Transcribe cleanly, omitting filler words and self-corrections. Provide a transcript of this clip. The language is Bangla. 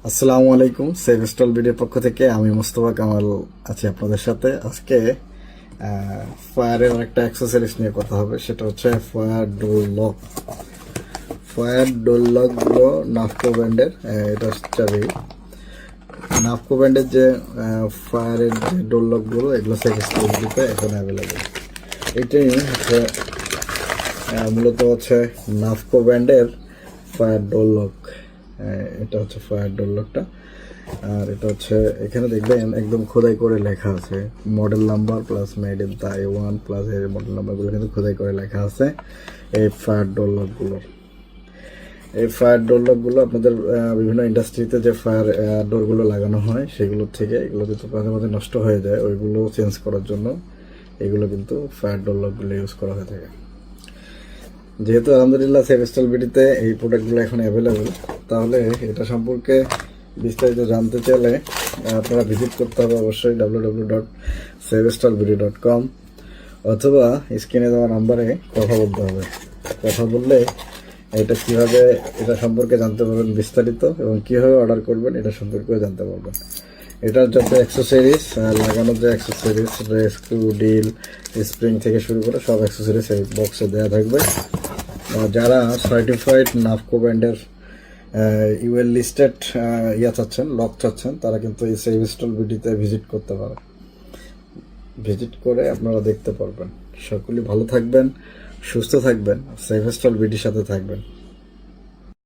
আসসালামু আলাইকুম। সেভ স্টল ভিডিওর পক্ষ থেকে আমি মুস্তফা কামাল আছি আপনাদের সাথে। আজকে ফায়ারের একটা অ্যাক্সেসরিজ নিয়ে কথা হবে, সেটা হচ্ছে fire door lock. Fire door লকগুলো নাফকো ব্র্যান্ডের, এটা চাবি। নাফকো ব্র্যান্ডের যে ফায়ারের যে ডোর লকগুলো, এগুলো সেভ স্টল ভিডিওতে এখন অ্যাভেলেবেল। এটাই হচ্ছে মূলত হচ্ছে নাফকো ব্র্যান্ডের ফায়ার ডোর লক। এটা হচ্ছে ফায়ার ডোর লকটা। আর এটা হচ্ছে, এখানে দেখবেন একদম খোদাই করে লেখা আছে model number plus made in Taiwan plus এর মডেল নাম্বারগুলো কিন্তু খোদাই করে লেখা আছে এই ফায়ার ডোর লকগুলোর। এই ফায়ার ডোর লকগুলো আপনাদের বিভিন্ন ইন্ডাস্ট্রিতে যে ফায়ার ডোরগুলো লাগানো হয় সেগুলোর থেকে এগুলো কিন্তু মাঝে মাঝে নষ্ট হয়ে যায়, ওইগুলো চেঞ্জ করার জন্য এগুলো কিন্তু ফায়ার ডোর লকগুলো ইউজ করা হয়ে থাকে। যেহেতু আলহামদুলিল্লাহ সেভ স্টল বিডিতে এই প্রোডাক্টগুলো এখন অ্যাভেলেবেল, তাহলে এটা সম্পর্কে বিস্তারিত জানতে চাইলে আপনারা ভিজিট করতে হবে অবশ্যই www.savestalbidi.com, অথবা স্ক্রিনে দেওয়া নাম্বারে কথা বলতে হবে। কথা বললে এটা কীভাবে, এটা সম্পর্কে জানতে পারবেন বিস্তারিত, এবং কীভাবে অর্ডার করবেন এটা সম্পর্কেও জানতে পারবেন। এটার যত অ্যাক্সেসরিজ, লাগানোর যে অ্যাক্সেসরিজ, স্ক্রু, ডিল, স্প্রিং থেকে শুরু করে সব অ্যাক্সেসরিজ এই বক্সে দেওয়া থাকবে। যারা সার্টিফাইড নাফকো ব্র্যান্ডের ইউএল লিস্টেড চাচ্ছেন, লক চাচ্ছেন, তারা কিন্তু এই সেভ স্টল বিডিতে ভিজিট করতে পারে। ভিজিট করে আপনারা দেখতে পারবেন। সকলেই ভালো থাকবেন, সুস্থ থাকবেন, সেভ স্টল বিডির সাথে থাকবেন।